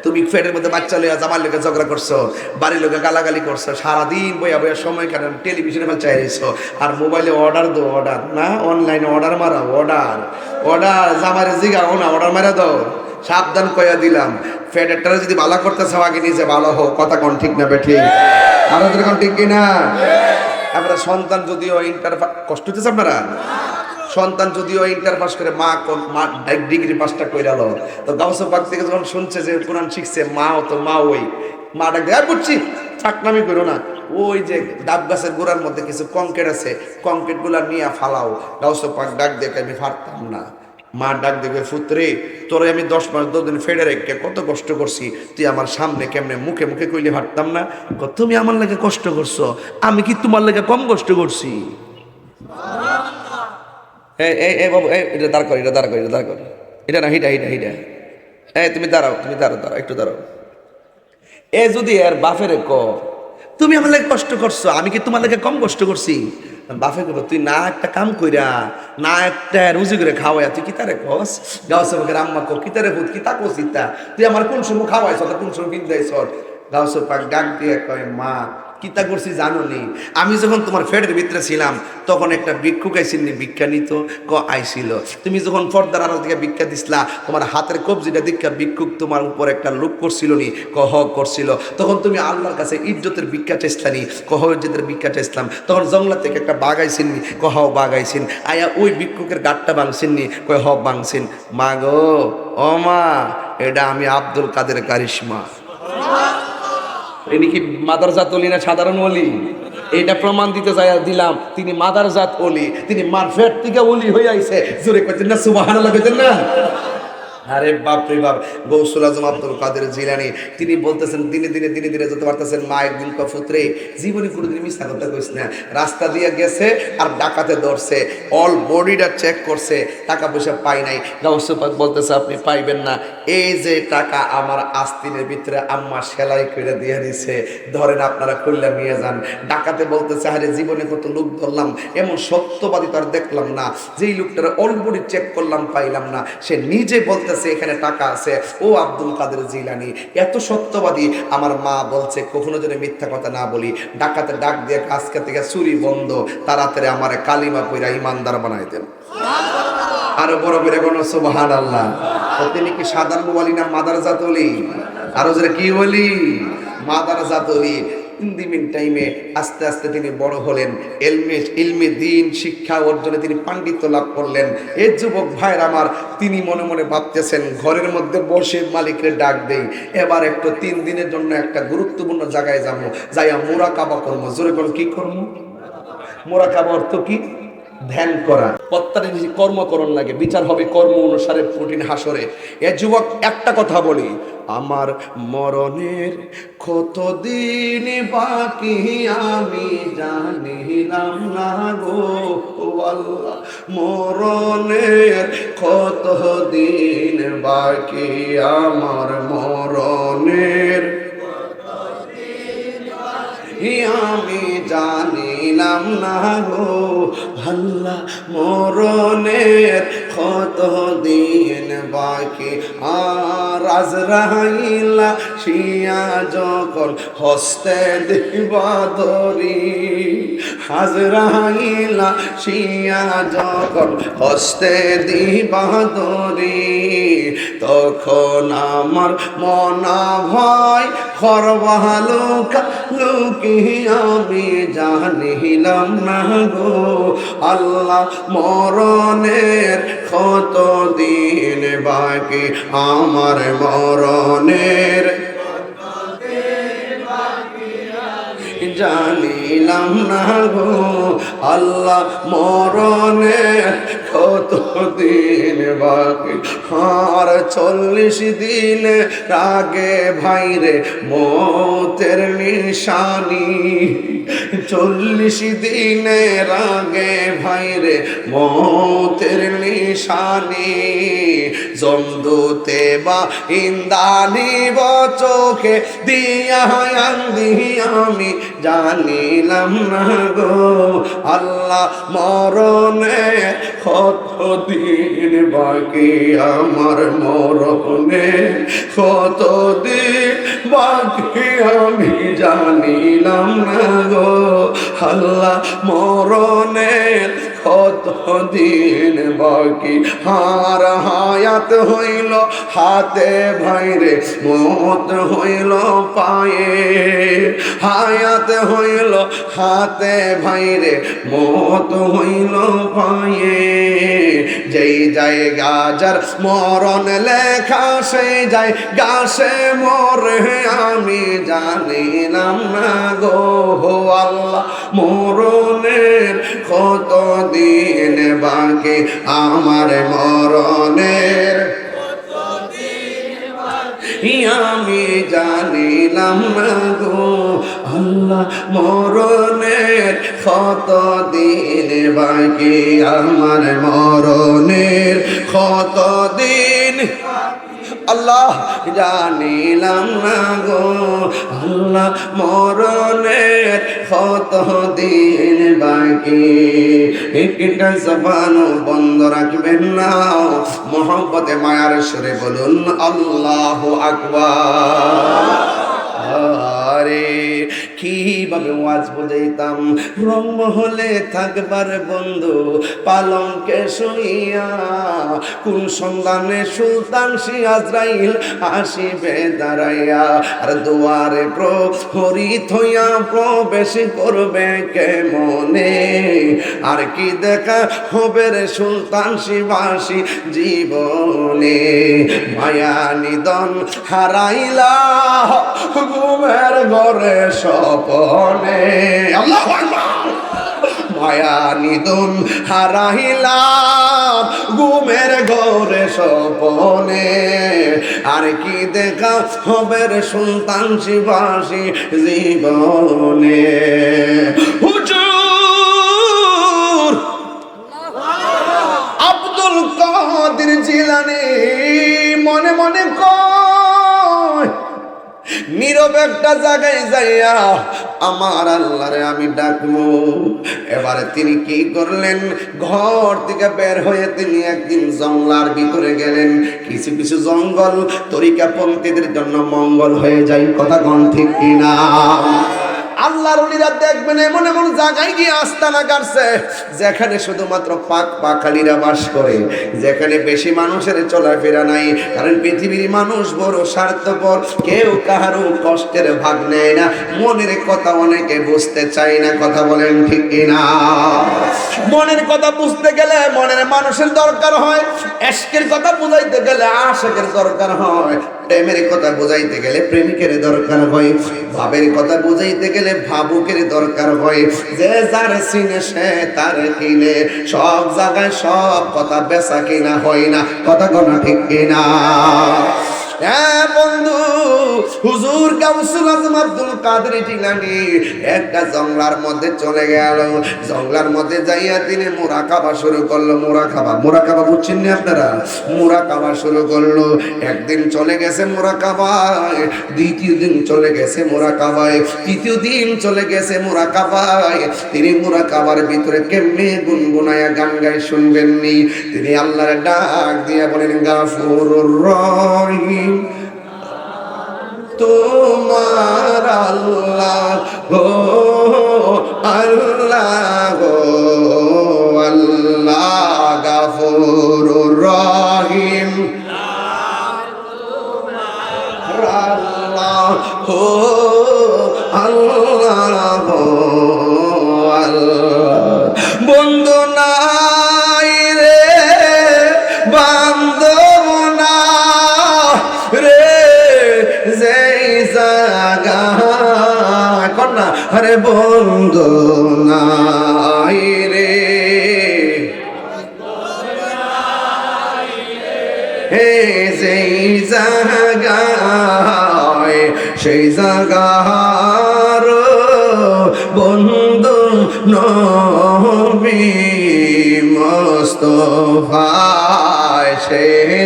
তুমি ফেডের মধ্যে বাচ্চা লইয়া জামার লোকে ঝগড়া করছো, বাড়ির লোকে গালাগালি করছো, সারাদিন বইয়া বইয়া সময় কাটান, টেলিভিশনে ফেল চাইছো, আর মোবাইলে অর্ডার দো, অর্ডার না, অনলাইনে অর্ডার মারা, অর্ডার অর্ডার জামারে জিগাও না, অর্ডার মারা দাও। সাবধান কইয়া দিলাম, ফেডেরটারে যদি ভালো করতেছে আগে নিজে ভালো হোক, কথা কোন ঠিক না বেঠিক? আরো কোন ঠিক কিনা? আপনারা সন্তান যদিও ইন্টার কষ্ট হচ্ছে, আপনারা সন্তান যদিও ইন্টার পাস করে, মা ডিগ্রি পাসটা কইরা লো, তো গাউসে পাক থেকে যখন শুনছে যে কোরআন শিখছে, মাও তো মা ওই মা ডাক দেয়, বুঝছি চাকনামি করো না, ওই যে ডাব গাছের গোড়ার মধ্যে কিছু কংক্রিট আছে, কংক্রিট গুলা নিয়ে ফালাও। গাউসে পাক ডাক দেখে আমি পারতাম না। মা ডাক দেবে, পুত্রে তোরে আমি 10 মাস 10 দিন ফেডে রেখে কত কষ্ট করছি, তুই আমার সামনে কেমনে মুখে মুখে কইলে পারতাম না? তুমি আমার লাগে কষ্ট করছো, আমি কি তোমার লাগে কম কষ্ট করছি? এই বাবু, এটা দাঁড় কর, এটা দাঁড় কর, এটা দাঁড় কর, এটা না, হিটা হিটা হিটা, তুমি দাঁড়াও, তুমি দাঁড়াও, দাঁড়াও একটু দাঁড়াও। এ যদি এর বাপের তুমি আমার লাগে কষ্ট করছো, আমি কি তোমার লাগে কম কষ্ট করছি? বাপে করবো, তুই না একটা কাম কইরা, না একটা রুজি করে খাওয়াই, তুই কি তারে কস? গাউসে পাকের আম্মা কো, কি তারে ভূত, কি তা কসিতা, তুই আমার কোন সময় খাওয়াইছ, কোন সময় কিনতেছ? গাউসে পাক ডাক দিয়ে কয়, মা কিতা করছি জানো নি? আমি যখন তোমার ফেডের ভিতরে ছিলাম, তখন একটা ভিক্ষুক আইসিনি, ভিক্ষা নিত, আইছিল। তুমি যখন পর্দার আড়াল থেকে ভিক্ষা দিছিলা, তোমার হাতের কবজিটা দীক্ষা ভিক্ষুক তোমার উপর একটা লোক করছিল নি, করছিল। তখন তুমি আল্লাহর কাছে ইজ্জতের ভিক্ষা চাইছিলানি, ইজ্জতের ভিক্ষা চাইছিলাম। তখন জঙ্গলা থেকে একটা বাঘ আইসিনি, বাঘ আইসিন, আয়া ওই ভিক্ষুকের গাঁটটা ভাঙছিননি, ভাঙছিন। মা গো, ও মা, এটা আমি আব্দুল কাদের কারিশমা। ইনি কি মাদারজাত ওলি না সাধারণ ওলি? এটা প্রমাণ দিতে দিলাম তিনি মাদারজাত ওলি, তিনি মারফেট থেকে ওলি হয়ে আইছে। জোরে কইতেন না সুবহানাল্লাহ, কইতেন না? আরে বাপ রে বাপ, গৌসুল আজম আব্দুল কাদের জিলানী তিনি বলতেছেন দিনে দিনে যেতে পারতেছেন। মা একদিন পুত্রে জীবনে কোনোদিন মিথ্যা কথা কইস না, রাস্তা দিয়ে গেছে আর ডাকাতে ধরছে, অল বডিটা চেক করছে, টাকা পয়সা পাই নাই। গাউসুল পাক বলতেছে আপনি পাইবেন না, এই যে টাকা আমার আস্তিনের ভিতরে আম্মা সেলাই করে দিয়ে দিছে, ধরেন আপনারা খুললা নিয়ে যান। ডাকাতে বলতেছে আরে জীবনে কত লোক ধরলাম, এমন সত্যবাদী তো আর দেখলাম না, যেই লোকটার অল বডি চেক করলাম পাইলাম না, সে নিজে বলতে এখানে টাকা আছে। ও আব্দুল কাদের জিলানী এত সত্যবাদী, আমার মা বলছে কখনো যেন মিথ্যা কথা না বলি। ডাকাতে ডাক দিয়ে আজকে থেকে চুরি বন্ধ, তাড়াতাড়ি আমার কালিমা পইরা ইমানদার বানাই দেন। আরো বড় করে কোনো সুবহানাল্লাহ। তিনি কি সাধারণ ওলি না মাদারজাত ওলি? আরো যারা কি ওলি? মাদারজাত ওলি। টাইমে আস্তে আস্তে তিনি বড় হলেন, ইলমে দিন শিক্ষা অর্জনে তিনি পাণ্ডিত্য লাভ করলেন। এই যুবক ভাইয়ের আমার, তিনি মনে মনে ভাবতেছেন ঘরের মধ্যে বসে মালিকের ডাক দেই, এবার একটু 3 দিনের জন্য একটা গুরুত্বপূর্ণ জায়গায় যাবো, যাইয়া মুরাকাবা করবো। জোরে বল কি করবো? মুরাকাবা অর্থ কি? ধ্যান করা। প্রত্যেকটা কর্মকরণ লাগে, বিচার হবে কর্ম অনুসারে কঠিন হাসরে। এ যুবক একটা কথা বলি, আমার মরণের কতদিন বাকি আমি জানিলাম না গো আল্লাহ, মরণের কতদিন বাকি আমার মরণের আমি জানিলাম না গো আল্লাহ, মরণের কত দিন বাকি। আর আজরাইলা শিয়া যখন হস্তে দিবা ধরি, আজরাইলা শিয়া যখন হস্তে দিবা ধরি, তখন আমার মনা ভয় করবা লুকি আমি জানিলাম না গো আল্লাহ, মরণের কত দিন বাকি আমার মরণের জানিলাম না গো আল্লাহ, মরণের কত দিন বাকি। আর 40 দিন আগে ভাইরে মতের নিশানি, 40 দিনের আগে ভাইরে মতের নিশানি, জমদুতে বা ইন্দানি চোখে দিয়া আমি জানিলাম না গো আল্লাহ, মরণে কত দিন বাকি আমার মরণে কত দিন বাকি আমি জানিলাম না গো আল্লাহ, মরণের কত দিন বাকি। আর হায়াত হইল হাতে ভাইরে মত হইল পায়ে, হায়াত হইল হাতে ভাইরে মত হইল পায়ে, যেই জায়গা যার মরণ লেখা সেই যায় গাছে মরে আমি জানিলাম না গো আল্লাহ, মরণের কত দিন বাকি আমার মরণের আমি জানিলাম না গো আল্লাহ, মরণের কত দিন বাকি আমার মরণের কত দিন আল্লাহ জানিলাম না গো আল্লাহ, মরণের কত দিন বাকি। একটা জবানও বন্ধ রাখবেন না, মোহব্বতে মায়ার সুরে বলুন আল্লাহু আকবার। আরে কি এইভাবে ওয়াজ বুঝাইতাম। রংমহলে থাকবার বন্ধু পালঙ্কে শুইয়া, কোন সন্ধানে সুলতান আজরাইল আসিবে দাঁড়াইয়া, আর দুয়ারে প্রহরী থইয়া প্রবেশ করবে কেমনে, আর কি দেখা হবে রে সুলতান শিবাসী জীবনে। মায়া নিদন হারাইলা ঘুমের ঘরে স্বপনে, আল্লাহু আকবার। মায়া নিদন হারাইলাম ঘুমের ঘরে স্বপনে, আর কি দেখা হবে রে সুলতান শিবাসী জীবনে। হুজুর আব্দুল কাদের জিলানী মনে মনে কয়, নীরব একটা জায়গায় যাইয়া আমার আল্লাহরে আমি ডাকবো। এবারে তিনি কি করলেন, ঘর থেকে বের হয়ে তিনি একদিন জঙ্গলার ভিতরে গেলেন। কিছু কিছু জঙ্গল তরিকাপন্থীদের জন্য মঙ্গল হয়ে যায়, কথা কোন ঠিক কিনা? আল্লাহর ওলিরা দেখবেন এমন এমন জায়গায় গিয়ে আস্তানা গাড়ছে যেখানে শুধুমাত্র পাক পাখালিরা বাস করে, যেখানে বেশি মানুষের চলাফেরা নাই। কারণ পৃথিবীর মানুষ বড় স্বার্থপর, কেউ কাহারও কষ্টের ভাগ নেয় না, মনের কথা অনেকে বুঝতে চায় না, কথা বলেন ঠিক কিনা? মনের কথা বুঝতে গেলে মনের মানুষের দরকার হয়, এশকের কথা বুঝাইতে গেলে আশেকের দরকার হয়, প্রেমের কথা বুঝাইতে গেলে প্রেমিকের দরকার হয়, ভাবের কথা বুঝাইতে গেলে ভাবুকের দরকার হয়। যে যার চিনে সে তার কিনে, সব জায়গায় সব কথা বেচা কিনা হয় না, কথা কোন ঠিক কিনা? হ্যাঁ বন্ধু, হুজুর গাউসুল আজম আব্দুল কাদের জিলানী একটা জঙ্গলার মধ্যে চলে গেল। জঙ্গলার মধ্যে যাইয়া তিনি মুরাকাবা শুরু করলো। মুরাকাবা বুঝছেন না আপনারা? মুরাকাবা শুরু করলো। একদিন চলে গেছে মুরাকাবায়, দ্বিতীয় দিন চলে গেছে মুরাকাবায়, তৃতীয় দিন চলে গেছে মুরাকাবায়। তিনি মুরাকাবার ভিতরে কেমনে গুনগুনায়া গান গায় শুনবেননি। তিনি আল্লাহর ডাক দিয়া বলেন, গাফুরুর রহিম তোমার আল্লাহ গো, আল্লাহ গো, আল্লাহ গাফুরুর রহিম আল্লাহ গো, আল্লাহ গো, আল্লাহ। বন্ধু নাই রে বান্ধব না রে, যেই জাগা কন্যা আরে বন্ধু নাই রে, হে যেই জাগায় সেই জাগার বন্ধু নবী মুস্তাফা, সেই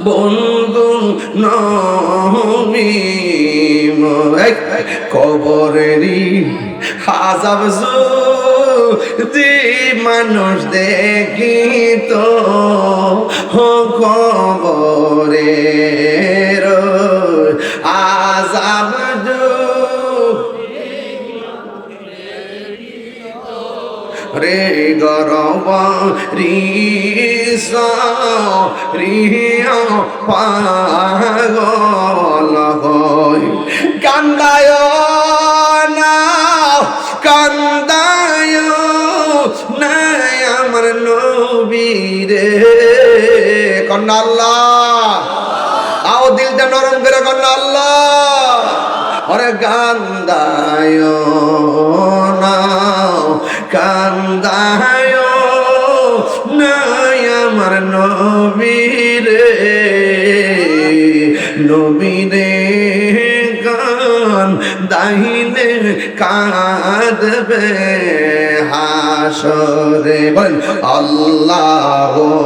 বন্ধু নবী কবরেরই আযাব যদি মানুষ দেখিত, কবরের আযাব রে গরব রিয়া পাগল হই, কান্দায় না কান্দায় নাই আমার নবী রে, কন্যা আল্লাহ আও দিলটা নরম করে কন্যা আল্লাহ। ওরে কান্দায় না কান্দায় নাই আমার নবী রে, নবী রে কান দাহিনে কাঁদবে হাসরে, বল আল্লাহুম্মা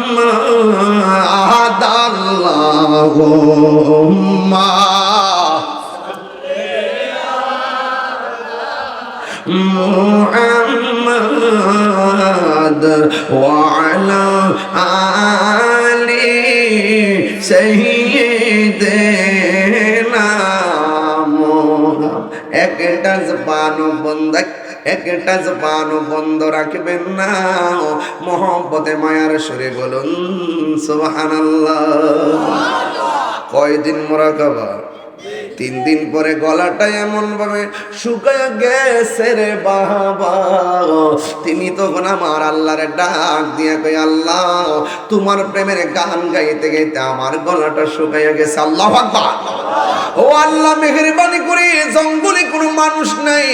মুহাম্মাদ, আল্লাহুম্মা মুহাম্মাদ محمد وعلى آل سيدنا محمد একটা জবান বন্ধ রাখবেন না মোহব্বতে মায়ার সুরে বলুন সুবহানাল্লাহ। কয়দিন মুরাকাবা? 3 দিন পরে গলাটা এমন ভাবে শুকায় গেছে রে বাবা। তিনি তখন আমার আল্লাহরে ডাক দিয়া কই, আল্লাহ তোমার প্রেমের গান গাইতে গাইতে আমার গলাটা শুকায় গেছে। আল্লাহু আকবার। ও আল্লাহ মেহেরবানি করে, জঙ্গলে কোনো মানুষ নাই,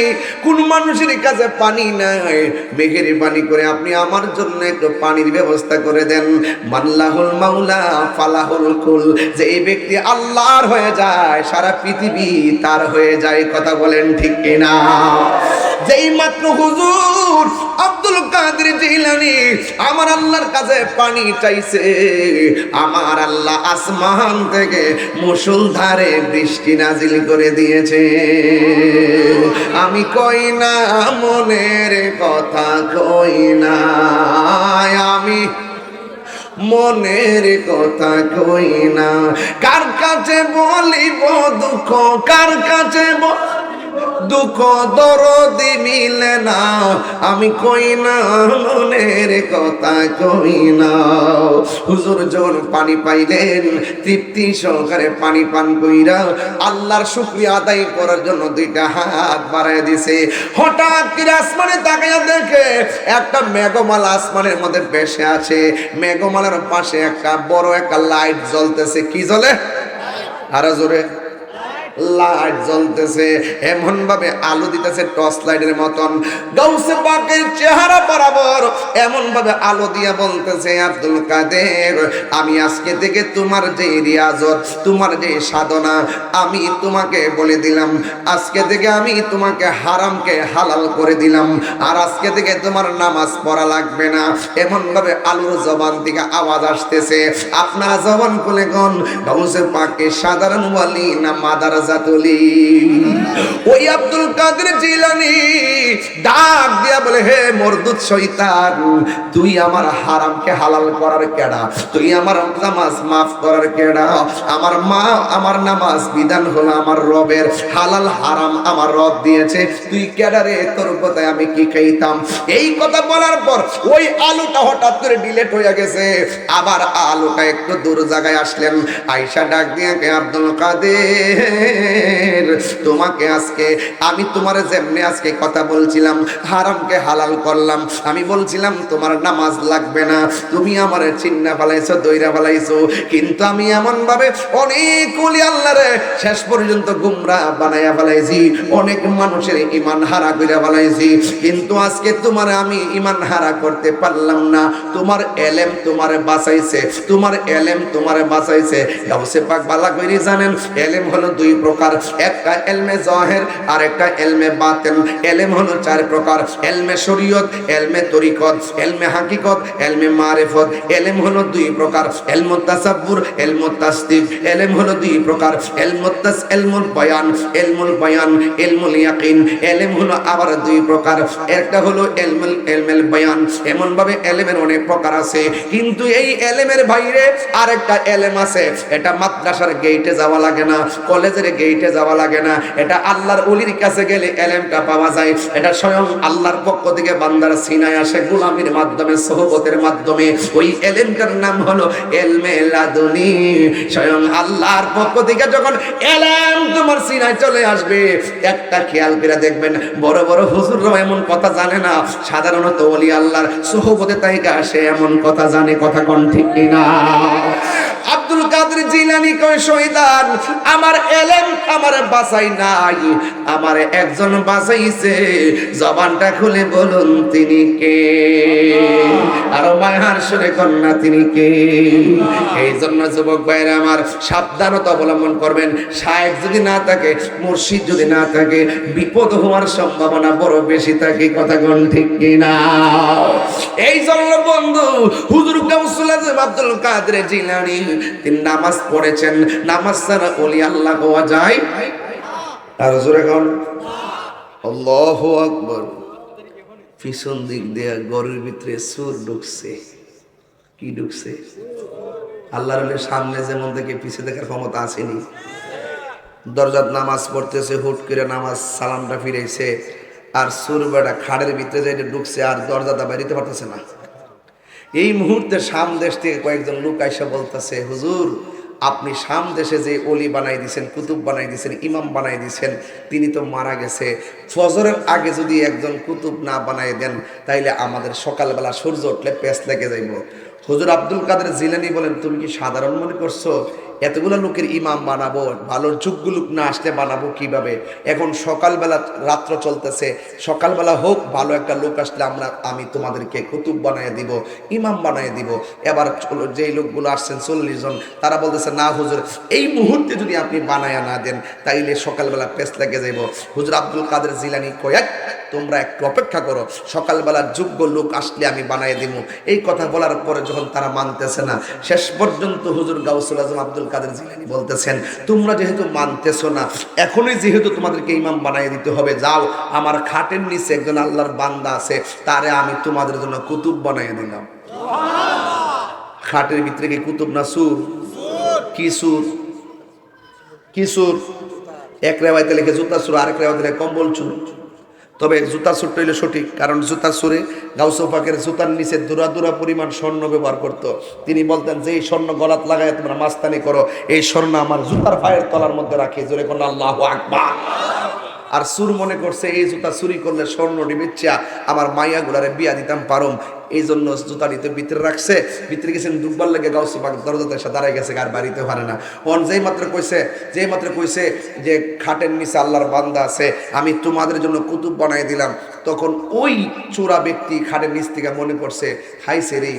কোন মানুষের কাছে পানি নাই, মেহেরবানি করে আপনি আমার জন্য একটু পানির ব্যবস্থা করে দেন। মাল্লাহুল মাওলা ফালাহুল কুল, যে এই ব্যক্তি আল্লাহর হয়ে যায় সারা পৃথিবী তার হয়ে যায়। কথা বলেন ঠিক কিনা? যেই মাত্র হুজুর আব্দুল কাদের জিলানী আমার আল্লাহর কাছে পানি চাইছে, আমার আল্লাহ আসমান থেকে মুষলধারে বৃষ্টি নাজিল করে দিয়েছে। আমি কই না মনের কথা, কই না আমি মনের কথা, কই না কার কাছে বলিব দুঃখ, কার কাছে দুঃখ দরদি মিলে না। আমি কই না মনের কথা, কই না। হুজুর যখন পানি পাইলেন তৃপ্তি সহকারে পানি পান কইরা আল্লাহর শুকরিয়া আদায় করার জন্য 2টা হাত বাড়ায় দিছে। হঠাৎ করে আসমানে তাকায়া দেখে একটা মেঘমালা আসমানের মধ্যে ভেসে আছে। মেঘমালার পাশে একটা বড় একটা লাইট জ্বলতেছে। কি জ্বলে? আরো জোরে। লাইট জ্বলতেছে, এমন ভাবে আলো দিতেছে টর্চ লাইটের মতন। গাউসে পাকের চেহারা বরাবর এমন ভাবে আলো দিয়া বলতেছে, আব্দুল কাদের আমি আজকে থেকে তোমার যে রিয়াজত, তোমার যে সাধনা, আমি তোমাকে বলে দিলাম। আজকে থেকে আমি তোমাকে হারামকে হালাল করে দিলাম, আর আজকে থেকে তোমার নামাজ পড়া লাগবে না। এমন ভাবে আলোর জবান থেকে আওয়াজ আসতেছে। আপনারা জবান খুলে কোন গাউসে পাকে সাধারণ ওয়ালি না মাদার জাতুলি? ওই আব্দুল কাদের জিলানী ডাক দিয়া বলে, হে মরদুদ শয়তান, তুই আমার হারামকে হালাল করার কেডা? তুই আমার নামাজ মাফ করার কেডা? আমার মা আমার নামাজ বিধান হলো আমার রবের, হালাল হারাম আমার রব দিয়েছে, তুই কেডা রে? তোর কথায় আমি কি খাইতাম? এই কথা বলার পর ওই আলোটা হঠাৎ করে ডিলেট হয়ে গেছে। আবার আলোটা একটু দূর জায়গায় আসলেন, আয়েশা ডাক দিয়ে কে আব্দুল কাদের, তোমাকে আজকে আমি তোমার যেমনি আজকে কথা বলছিলাম হারামকে হালাল করলাম, আমি বলছিলাম তোমার নামাজ লাগবে না, তুমি আমার চিন্না ফেলাইছো, দইরা ফেলাইছো, কিন্তু আমি এমন ভাবে অনেক ওলি আল্লাহরে শেষ পর্যন্ত গুমরা বানাইয়া ফেলাইছি, অনেক মানুষের ঈমান হারা কইরা ফেলাইছি, কিন্তু আজকে তোমার আমি ঈমান হারা করতে পারলাম না। তোমার এলেম তোমারে বাঁচাইছে, তোমার এলেম তোমারে বাঁচাইছে। গাউসে পাক বালা কইরি জানেন এলেম হলো 2 প্রকার, একটা এলমে জাহের আর একটা এলমে বাতিন। এলেম হলো 4 প্রকার, এলমে শরীয়ত, এলমে তরিকত, এলমে হাকিকত, এলমে মারিফত। এলেম হলো 2 প্রকার, এলমুত তাসাব্বুর, এলমুত তাসদিক। এলেম হলো 2 প্রকার, এলমুল বয়ান, এলমুল ইয়াকিন। এলেম হলো আবার 2 প্রকার, একটা হলো এলমুল বয়ান। এমন ভাবে এলেমের অনেক প্রকার আছে, কিন্তু এই এলেমের বাইরে আরেকটা এলেম আছে, এটা মাদ্রাসার গেটে যাওয়া লাগে না, কলেজের গেটে যাওয়া লাগে না, এটা আল্লাহর ওলির কাছে গেলে এলেমটা পাওয়া যায়। এটা স্বয়ং আল্লাহর পক্ষ থেকে বান্দার সিনায় আসে গোলামির মাধ্যমে, সোহবতের মাধ্যমে। ওই এলেমটার নাম হলো এলমে লাদুনি। স্বয়ং আল্লাহর পক্ষ থেকে যখন এলেম তোমার সিনায় চলে আসবে, একটা খেয়াল করে দেখবেন বড় বড় হুজুররা এমন কথা জানে না, সাধারণত ওলি আল্লাহর সোহবতে তাইকা আসে এমন কথা জানে। কথা কোন ঠিক কিনা? আব্দুল কাদের জিলানী কয়, শয়তান আমার এলেম আমার বাঁচাই নাই, আমার একজন বাঁচাইছে। জবানটা খুলে বলুন তিনি কে? আর মায়ার সুরে কন্যা তিনি কে? এই জন্য যুবক ভাইরা আমার সাবধানতা অবলম্বন করবেন। শায়েখ যদি না থাকে, মুর্শিদ যদি না থাকে, বিপদ হওয়ার সম্ভাবনা বড় বেশি থাকে। কথা কোন ঠিক কিনা? এই জন্য বন্ধু হুজুর গাউসুল আজম আব্দুল কাদের জিলানী তিনি নামাজ পড়েছেন, নামাজ ছাড়া ওলি আল্লাহ হওয়া যায়? আর জোরে কোন আল্লাহু আকবার। পিছন দিক দিয়ে গরুর ভিতরে সুর ঢুকছে। কি ঢুকছে? আল্লাহর সামনে যেমন দেখে পিছিয়ে দেখার ক্ষমতা আসেনি। দরজাত নামাজ পড়তেছে, হুট করে নামাজ সালামটা ফিরেছে, আর সুর বেটা খাড়ের ভিতরে যাই ঢুকছে, আর দরজাটা বেরিতে পারতেছে না। এই মুহূর্তে শাম দেশ থেকে কয়েকজন লোক আইসা বলতেছে, হুজুর আপনি শাম দেশে যে অলি বানাই দিছেন, কুতুব বানাই দিছেন, ইমাম বানাই দিছেন, তিনি তো মারা গেছে। ফজরের আগে যদি একজন কুতুব না বানাই দেন, তাইলে আমাদের সকালবেলা সূর্য উঠলে পেঁচ লেগে যাইব। হুজুর আব্দুল কাদের জিলানী বলেন, তুমি কি সাধারণ মনে করছো? এতগুলো লোকের ইমাম বানাবো, ভালো যোগ্য লোক না আসলে বানাবো কিভাবে? এখন সকালবেলা, রাত্র চলতেছে, সকালবেলা হোক, ভালো একটা লোক আসলে আমি তোমাদেরকে কুতুব বানিয়ে দিব, ইমাম বানিয়ে দিব। এবার যেই লোকগুলো আসছেন 40 জন, তারা বলতেছে না হুজুর, এই মুহূর্তে যদি আপনি বানায়া না দেন, তাইলে সকালবেলা পেঁচ লেগে যাইব। হুজুর আব্দুল কাদের জিলানী কয়েক, তোমরা একটু অপেক্ষা করো, সকালবেলা যোগ্য লোক আসলে আমি বানিয়ে দিব। এই কথা বলার পরে যখন তারা মানতেছে না, শেষ পর্যন্ত হুজুর গাউসুল আজম আব্দুল কাদের জিলানী বলতেছেন, তোমরা যেহেতু মানতেছো না, এখনই যেহেতু তোমাদেরকে ইমাম বানিয়ে দিতে হবে, যাও আমার খাটের নিচে একজন আল্লাহর বান্দা আছে, তারে আমি তোমাদের জন্য কুতুব বানিয়ে দিলাম। খাটের ভিতরে কি কুতুব না সুর? কি সুর? কি সুর? এক রেওয়ায়তে লেখে জুতা সুর, আরেক রেওয়ায়তে লেখে কম্বল চুর। তবে জুতা সুরটা হইলে সঠিক, কারণ জুতা সুরে গাউস পাকের জুতার নিচে দুরা দুরা পরিমাণ স্বর্ণ ব্যবহার করত। তিনি বলতেন যে এই স্বর্ণ গলাত লাগায় তোমরা মাস্তানি করো, এই স্বর্ণ আমার জুতার পায়ের তলার মধ্যে রাখি, জোরে কোন আল্লাহু আকবার। আর সুর মনে করছে এই জুতা চুরি করলে স্বর্ণ ডিবিচ্ছা আমার মাইয়া গুলারে বিয়া দিতাম পারম, এই জন্য জুতাটিতে ভিতরে রাখছে। ভিতরে গেছেন দুবার লেগে গাউসে পাক দরজাতে এসে দাঁড়ায় গেছে, আর বাড়িতে পারে না। অন যেই মাত্র কইছে যে খাটের নিচে আল্লাহর বান্দা আছে, আমি তোমাদের জন্য কুতুব বানাই দিলাম, তখন ওই চোরা ব্যক্তি খাটের নিচ থেকে মনে করছে, হাইছে রে,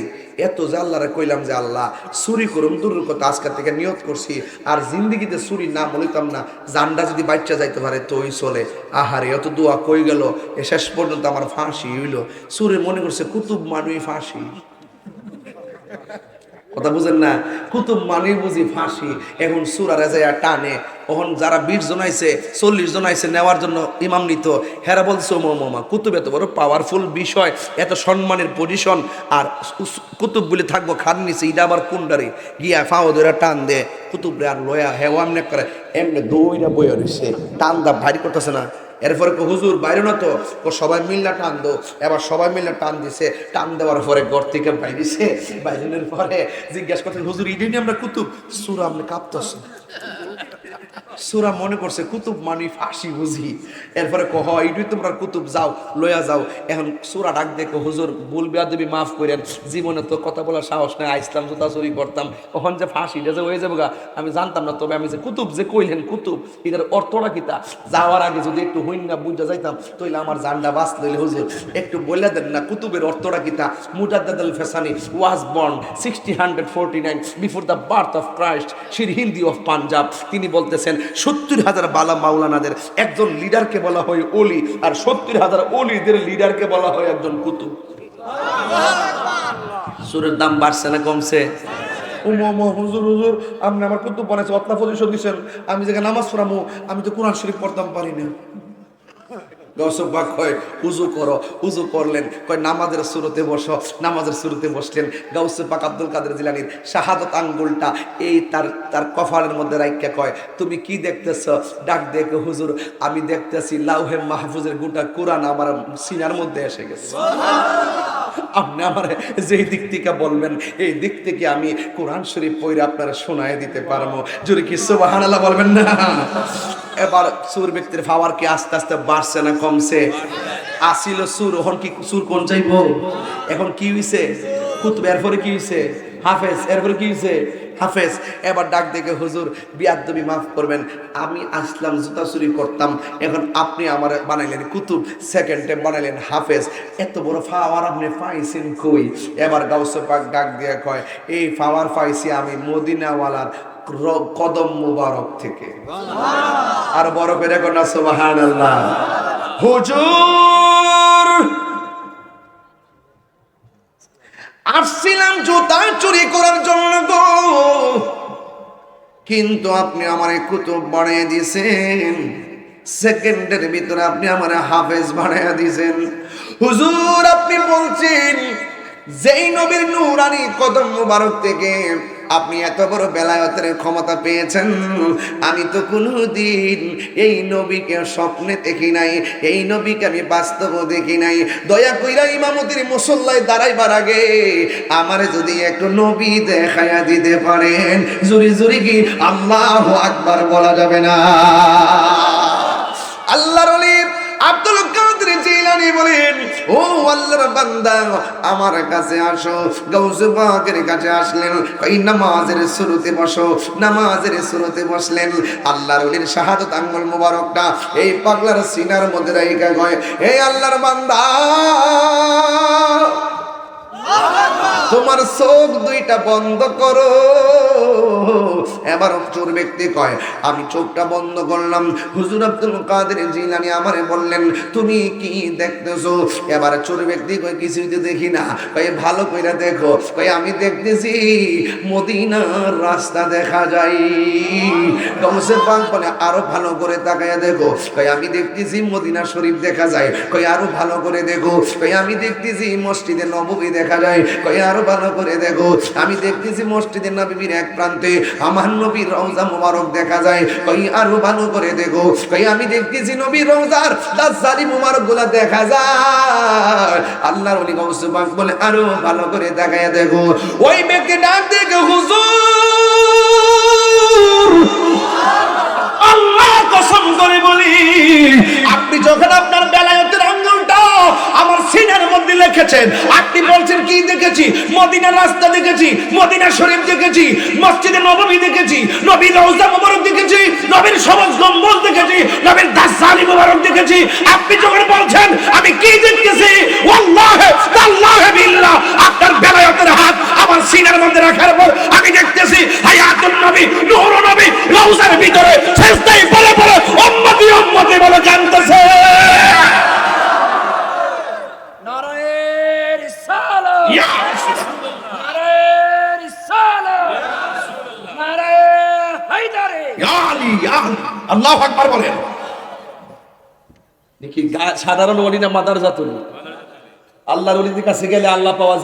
এত যে আল্লাহরে কইলাম যে আল্লাহ চুরি করুম, দূরের কথা আজকের থেকে নিয়ত করছি আর জিন্দিগিতে চুরি না বলিতাম না, জানটা যদি বাচ্চা যাইতে পারে তোই চলে। আহারে এত দোয়া কই গেল, এ শেষ পর্যন্ত আমার ফাঁসি হইল। চুরে মনে করছে কুতুব মানুষ ফাঁসি। কথা বুঝেন না? কুতুব মানে বুঝি ফাঁসি। এখন সুরারে যায় টানে, তখন যারা 20 জন আইছে, 40 জন আইছে নেওয়ার জন্য ইমাম নিত, হেরা বলছে মোমা কুতুব এত বড় পাওয়ারফুল বিষয়, এত সম্মানের পজিশন, আর কুতুব বলে থাকবো খান নিচে, এটা আবার কুন্ডারে গিয়া ফাও ধরে টান দে কুতুব রে, আর লয়া হেওয়া এমনি করে, এমনি দইরা বইয়া রয়েছে, টান দা ভারী করতেছে না। এরপরে হুজুর বাইরে না তো, সবাই মিললে টান দো। এবার সবাই মিললে টান দিছে, টান দেওয়ার পরে ঘর থেকে বাইরেছে, বাইরের পরে জিজ্ঞাসা করছেন, হুজুর ইডি আমরা কুতুব? সুরা আপনি কাঁপতেছেন। সুরা মনে করছে কুতুব মানে ফাঁসি বুঝি। এরপরে কহ ইডুই তোমরা কুতুব, যাও লইয়া যাও। এখন সুরা ডাক দেখো, হুজুর ভুল বেয়াদবি মাফ করেন, জীবনে তো কথা বলার সাহস নাই, আইসলাম জুতা চুরি করতাম, ওখান যে ফাঁসিটা যে হয়ে যাবো গা আমি জানতাম না। তবে আমি যে কুতুব যে কইলেন কুতুব, এটার অর্থটা কিতা, যাওয়ার আগে যদি একটু হইন না বুঝা যাইতাম, তাইলে আমার জানটা বাঁচ লইলে হুজুর একটু বলে দেন না কুতুবের অর্থটা কিতা। Mujaddid Al Fesani was born 1649 before the birth of Christ, Sirhindi of Punjab. তিনি বলতেছেন 70,000 বালা মাওলানাদের একজন লিডারকে বলা হয় ওলি, আর 70,000 ওলিদের লিডারকে বলা হয় একজন কুতুব। সুরের দাম বাড়ছে না কমছে? হুজুর হুজুর আপনি আমার কুতুব বানাইছে, অতলা পজিশন দিচ্ছেন, আমি যেখানে নামাজ পড়ামু আমি তো কোরআন শরীফ পড়তাম পারি না। উজু করো, উজু করলেন, কয় নামাজের শুরুতে বসো, নামাজের শুরুতে বসলেন। গাউসে পাক আব্দুল কাদের জিলানীর শাহাদত আঙ্গুলটা এই তার কপালের মধ্যে রাইখা কয়, তুমি কি দেখতেছ? ডাক দেখো, হুজুর আমি দেখতেছি লাউহে মাহফুজের গোটা কোরআন আমার সিনার মধ্যে এসে গেছে। আপনি আমার যেই দিক থেকে বলবেন এই দিক থেকে আমি কোরআন শরীফ পড়ে আপনারা শোনায় দিতে পারবো। জোরে কি সুবহানাল্লাহ বলবেন না? এবার সুর ব্যক্তির পাওয়ার কি আস্তে আস্তে বাড়ছে না কমছে? আসিল সুর, এখন কি সুর কোন চাইব? এখন কি হইছে? কুতুব, এরপরে কি হইছে? হাফেজ, এরপরে কি হইছে? হাফেজ। এবার ডাক দেখে, হুজুর বিয়াদবি মাফ করবেন, আমি আসলাম জুতা চুরি করতাম, এখন আপনি আমার বানাইলেন কুতুব, সেকেন্ডে বানাইলেন হাফেজ, এত বড় পাওয়ার আপনি পাইছেন কই? এবার গাউসে পাক ডাক দিয়ে কয়, এই পাওয়ার পাইছি আমি মদিনাওয়ালার কদম মুবারক থেকে। আর বড় করে কোন সুবহানাল্লাহ। হুজুর আসছিলাম জুতা চুরি করার জন্য গো, কিন্তু আপনি আমার কুতুব বানিয়ে দিয়েছেন, সেকেন্ডের ভিতরে আপনি আমার হাফেজ বানিয়ে দিয়েছেন। হুজুর আপনি বলছেন যেই নবীর নূরানি কদম মুবারক থেকে আপনি এত বড় বেলায়েতের ক্ষমতা পেয়েছেন, আমি তো কোনোদিন এই নবীকে স্বপ্নে দেখি নাই, এই নবীকে আমি বাস্তবে দেখি নাই। দয়া কইরা ইমামতির মুসল্লায় দাঁড়াইবার আগে আমারে যদি একটু নবী দেখায়া দিতে পারেন, জুরি জুরি কি আল্লাহু আকবার বলা যাবে না? আল্লাহর ওলি আব্দুল কাদের জিলানী বলেন, ও আল্লাহর বান্দা আমার কাছে আসো। গাউসে পাকের কাছে আসলেন, কই নামাজের শুরুতে বসো। নামাজের শুরুতে বসলেন, আল্লাহর ওলির শাহাদাত আঙ্গুল মোবারকটা এই পাগলার সিনার মধ্যে রাইখা কয়, হে আল্লাহর বান্দা তোমার চোখ দুইটা বন্ধ করো। এবার চোর ব্যক্তি কয়, আমি চোখটা বন্ধ করলাম। হুজুর আব্দুল কাদের জিলানী আমারে বললেন, তুমি কি দেখতেছো? এবার চোর ব্যক্তি কয়, কিছুই তো দেখি না। কয়, ভালো কইরা দেখো। কয়, আমি দেখতেছি মদিনার রাস্তা দেখা যায়। গাউসে পাক বলে, আরো ভালো করে তাকায়া দেখো। কয়, আমি দেখতেছি মদিনা শরীফ দেখা যায়। কয়, আরো ভালো করে দেখো। কয়, আমি দেখতেছি মসজিদে নববী দেখা যায়। কয়, আরো ভালো করে দেখো। আমি দেখতেছি মসজিদে নববীর এক প্রান্তে আমার নবীর রওজা মুবারক দেখা যায়। কই, আরো ভালো করে দেখো। কই, আমি দেখতেছি নবীর রওজার দাসারি মুবারক গুলা দেখা যায়। আল্লাহর ওলি গাউসে পাক বলে, আরো ভালো করে তাকায়া দেখো। ওই ব্যক্তি ডাক দেখে, হুজুর আল্লাহ কসম করে বলি, আপনি যখন আপনার বেলায়েতের আঙ্গুলটা আমার সিনার মধ্যে লিখেছেন, আপনি বলছেন কি দেখেছি? মদিনার রাস্তা দেখেছি, মদিনা শরীফ দেখেছি, মসজিদে নববী দেখেছি, নবীর রওজা মুবারক দেখেছি, নবীর সবুজ গম্বুজ দেখেছি, নবীর দাসালি মুবারক দেখেছি। আপনি যখন বলছেন আমি কি দেখতেছি, ওয়াল্লাহি তাআল্লাহি বিল্লাহ আপনার বেলায়েতের হাত আমার সিনার মধ্যে রাখার পর আমি দেখতেছি হায়াতুন নবী, নূরুন নবী রওজার ভিতরে সেজদায় পড়ে পড়ে উম্মতি উম্মতি বলে জানতেছে। নারায়ে রিসালাত, ইয়া নারায়ে রিসালাত, নারায়ে হায়দারে। ইয়া আলী, ইয়া আলী। আল্লাহু আকবার বলেন। দেখি সাধারণ ওলি না মাদার জাতুল? আল্লাহর ওলিদের কাছে গেলে আল্লাহ পাওয়া